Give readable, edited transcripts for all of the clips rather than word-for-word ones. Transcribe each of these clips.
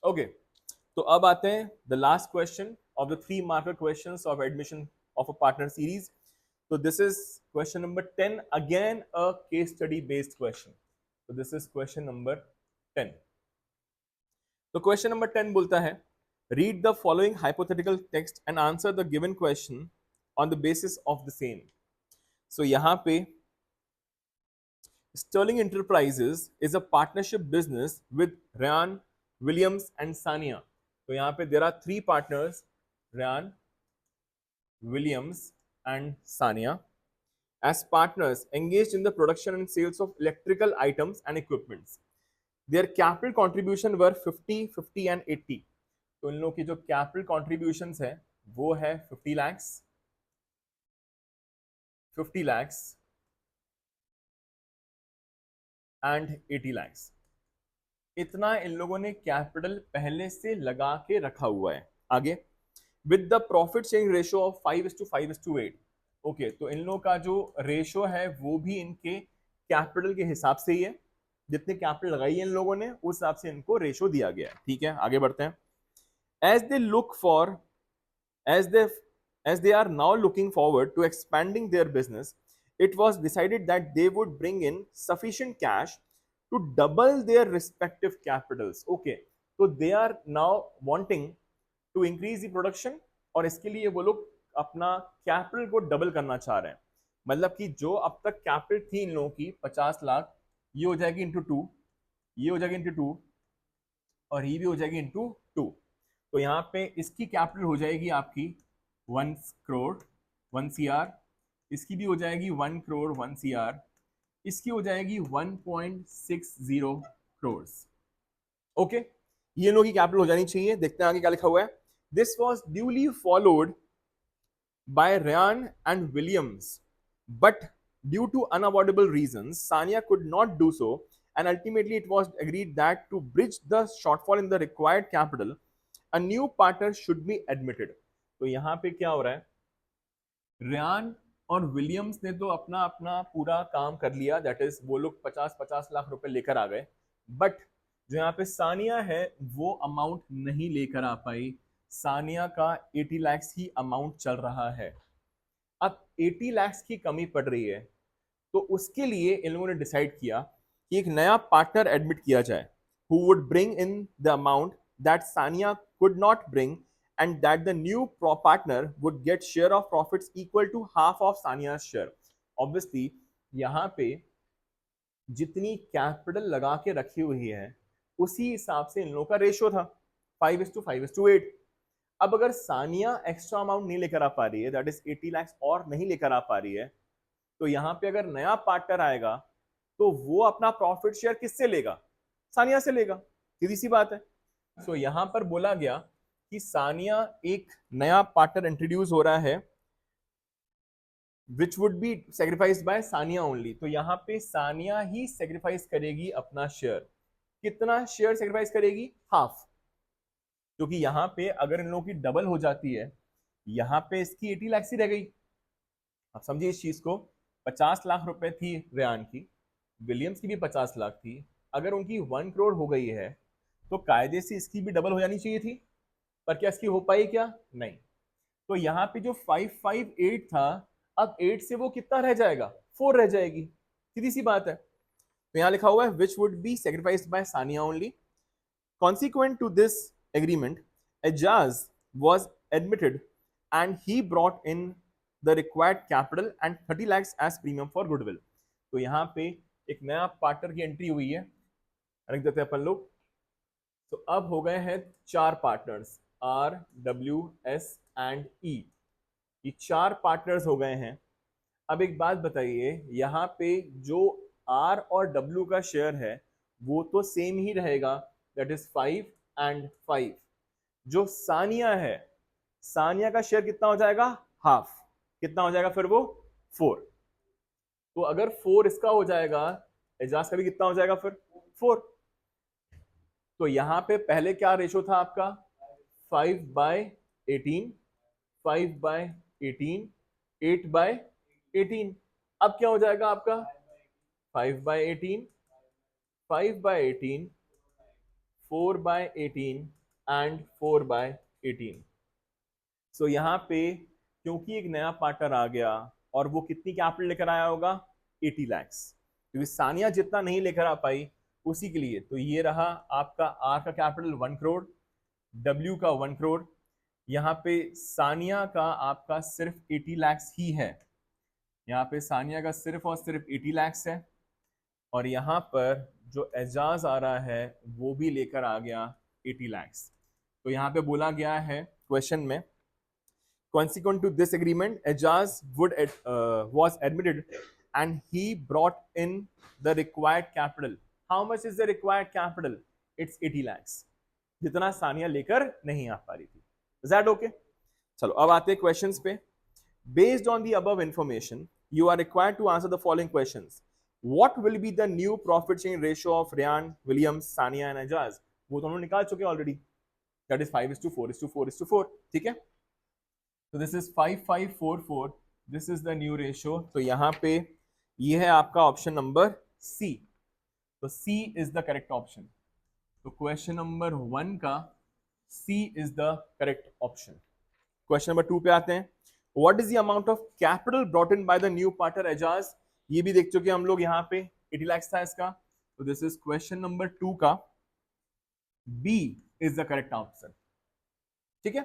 Okay, तो अब आते हैं the last question of the 3 marker questions of admission of a partner series. So this is question number 10, again a case study based question. So this is question number 10. तो question number 10 बोलता है, read the following hypothetical text and answer the given question on the basis of the same. So यहाँ पे Sterling Enterprises is a partnership business with Ryan, Williams and Sania. तो यहाँ पे there are 3 partners, Ryan, Williams and Sania, as partners engaged in the production and sales of electrical items and equipments. Their capital contribution were 50, 50 and 80. तो इन लोगों की जो capital contributions है वो है 50 lakhs, 50 lakhs and 80 lakhs. इतना इन लोगों ने कैपिटल पहले से लगा के रखा हुआ है. आगे, with the profit sharing ratio of 5:5:8. Okay, तो इन लोगों का जो रेशियो है वो भी इनके कैपिटल के हिसाब से ही है. जितनी कैपिटल लगाई है इन लोगों ने उस हिसाब से इनको रेशियो दिया गया है. ठीक है, आगे बढ़ते हैं. As they look for as they are now looking forward to expanding their business, it was decided that they would bring in sufficient cash to double their respective capitals. Okay, so they are now wanting to increase the production और इसके लिए वो लोग अपना capital को double करना चाह रहे हैं. मतलब कि जो अब तक कैपिटल थी इन लोगों की 50 लाख, ये हो जाएगी इंटू 2, ये हो जाएगी इंटू 2 और ये भी हो जाएगी इंटू 2. तो यहाँ पे इसकी कैपिटल हो जाएगी आपकी 1 करोड़ 1 CR, इसकी भी हो जाएगी 1 करोड़ 1 CR, इसकी हो जाएगी 1.60 करोड़. ओके, ये लोगों की कैपिटल हो जानी चाहिए. देखते हैं आगे क्या लिखा हुआ है. This was duly followed by Ryan and Williams, but due to unavoidable reasons Sania could not do so, and ultimately it was agreed that to bridge the shortfall in the required capital, a new partner should be admitted. तो यहाँ पे क्या हो रहा है, रियान और Williams ने तो अपना अपना पूरा काम कर लिया, दैट इज वो लोग 50-50 लाख रुपए लेकर आ गए. बट जो यहाँ पे सानिया है वो अमाउंट नहीं लेकर आ पाई. सानिया का 80 लाख ही अमाउंट चल रहा है. अब 80 लाख की कमी पड़ रही है, तो उसके लिए इन लोगों ने डिसाइड किया कि एक नया पार्टनर एडमिट किया जाए, who would bring in the amount that Sania could not bring, and that the new partner would get share of profits equal to half of Sania's share. Obviously यहाँ पे जितनी capital लगा के रखी हुई है उसी हिसाब से इन लोगों का रेशियो था 5:5:8. अब अगर सानिया एक्स्ट्रा अमाउंट नहीं लेकर आ पा रही है, दैट इज 80 लाख और नहीं लेकर आ पा रही है, तो यहाँ पे अगर नया पार्टनर आएगा तो वो अपना प्रॉफिट शेयर किससे लेगा, सानिया से लेगा. सीधी सी बात है. सो यहाँ पर बोला गया कि सानिया एक नया पार्टनर इंट्रोड्यूस हो रहा है which would be sacrificed by Sania only. तो यहाँ पे सानिया ही सेक्रीफाइस करेगी अपना शेयर. कितना शेयर सेक्रीफाइस करेगी, हाफ. क्योंकि यहाँ पे अगर इन लोगों की डबल हो जाती है, यहाँ पे इसकी 80 लाख ही रह गई. आप समझिए इस चीज को. 50 लाख रुपए थी रेयान की, विलियम्स की भी 50 लाख थी. अगर उनकी 1 करोड़ हो गई है तो कायदे से इसकी भी डबल हो जानी चाहिए थी. पर क्या इसकी हो पाई, क्या नहीं. तो यहाँ पे जो 558 था, अब 8 से वो कितना रह जाएगा, 4 रह जाएगी. सीधी सी बात है. तो यहाँ लिखा हुआ है which would be sacrificed by Sania only. Consequent to this agreement, Ejaz was admitted and he brought in the required capital and 30 lakhs as premium for goodwill. तो यहाँ पे एक नया पार्टनर की एंट्री हुई है, रख देते हैं अपन लोग. तो अब हो गए हैं 4 partners, R, W, S and E. ये 4 पार्टनर्स हो गए हैं. अब एक बात बताइए, यहाँ पे जो R और W का शेयर है वो तो सेम ही रहेगा, दैट इज 5 एंड 5. जो सानिया है, सानिया का शेयर कितना हो जाएगा, हाफ. कितना हो जाएगा फिर वो, 4. तो अगर 4 इसका हो जाएगा, एजाज का भी कितना हो जाएगा फिर, 4. तो यहां पे पहले क्या रेशो था आपका, 5/18, 5/18, 8/18. अब क्या हो जाएगा आपका, 5/18, 5/18, 4/18 एंड 4/18। सो यहाँ पे क्योंकि एक नया पार्टनर आ गया और वो कितनी कैपिटल लेकर आया होगा, 80 lakhs, क्योंकि सानिया जितना नहीं लेकर आ पाई उसी के लिए। तो ये रहा आपका आर का कैपिटल 1 करोड़, डब्ल्यू का 1 करोड़, यहाँ पे सानिया का आपका सिर्फ 80 lakhs ही है, यहाँ पे सानिया का सिर्फ और सिर्फ 80 lakhs है, और यहाँ पर जो एजाज आ रहा है वो भी लेकर आ गया 80 lakhs। तो यहाँ पे बोला गया है क्वेश्चन में, consequent to this agreement, Ejaz was admitted and he brought in the required capital. How much is the required capital? It's 80 lakhs, जितना सानिया लेकर नहीं आ पा रही थी। Is that okay? चलो अब आते हैं क्वेश्चंस पे। Based on the above information, you are required to answer the following questions. What will be the new profit sharing ratio of Ryan, Williams, Sania and Ejaz? वो तो हम लोग निकाल चुके हैं ऑलरेडी, that is 5:4:4:4। ठीक है, तो this is 5544, this is the new ratio. तो यहाँ पे ये है आपका ऑप्शन नंबर सी, तो C is the correct option. तो क्वेश्चन नंबर 1 का C is the correct option. Question number 2 पे आते हैं। What is the amount of capital brought in by the new partner Ejaz? ये भी देख चुके हम लोग, यहाँ पे 80 lakhs था इसका। तो दिस इज क्वेश्चन नंबर 2 का B is the correct answer. ठीक है,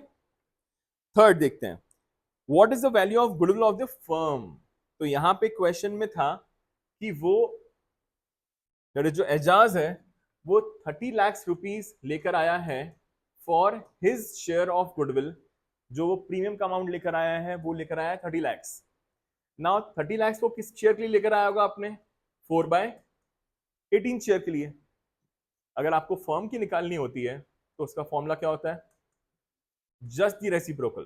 थर्ड देखते हैं। What is the value of goodwill of the firm? तो यहां पे क्वेश्चन में था कि वो जो एजाज है वो 30 lakhs रुपीस लेकर आया है for his share of goodwill. जो वो प्रीमियम का अमाउंट लेकर आया है वो लेकर आया है 30 lakhs। नाउ 30 lakhs को किस शेयर के लिए लेकर आया होगा आपने? 4/18 शेयर के लिए। अगर आपको फर्म की निकालनी होती है तो उसका फॉर्मूला क्या होता है? Just the reciprocal,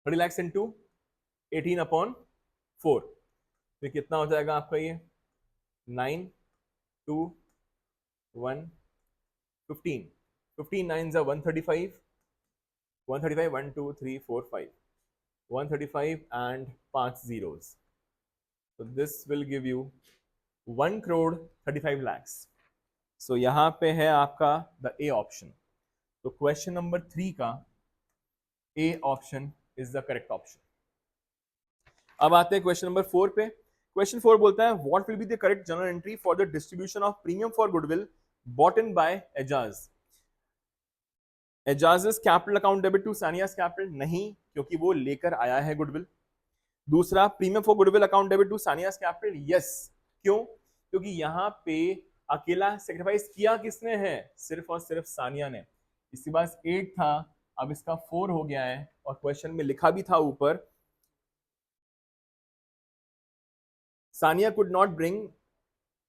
30 lakhs into 18/4। तो कितना हो जाएगा आपका ये? 9 2 1 15, 15 9s are 135, 135 1 2 3 4 5, 135 and 5 zeros। so this will give you 1,35 lakhs। so यहाँ पे है आपका द ए ऑप्शन। तो क्वेश्चन नंबर 3 का A option is the correct option. अब आते हैं क्वेश्चन नंबर 4 पे। क्वेश्चन 4 बोलता है what will be the correct journal entry for the distribution of premium for goodwill bought in by Ejaz? Ejaz capital account debit to Sania's capital, नहीं, क्योंकि वो लेकर आया है गुडविल। दूसरा, premium for goodwill account debit to Sania's capital, yes. क्यों? क्योंकि यहाँ पे अकेला सेक्रीफाइस किया किसने है? सिर्फ और सिर्फ सानिया ने। इसके पास 8 था, अब इसका 4 हो गया है, और क्वेश्चन में लिखा भी था ऊपर, Sania could not bring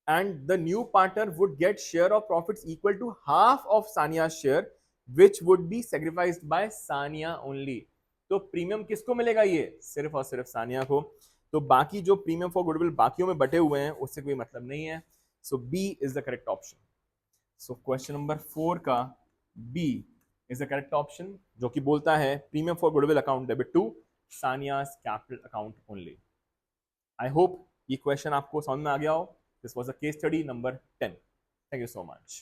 and the new partner would get share of profits equal to half of Sania's share which would be sacrificed by Sania only। तो प्रीमियम किसको मिलेगा? ये सिर्फ और सिर्फ सानिया को। तो बाकी जो प्रीमियम फॉर गुडविल बाकियों में बटे हुए हैं उससे कोई मतलब नहीं है। So B is the correct option. So question number 4 का B is the correct option, जो कि बोलता है premium for goodwill account debit to Sania's capital account only. I hope ये क्वेश्चन आपको समझ में आ गया हो। This was a case study number 10. Thank you so much.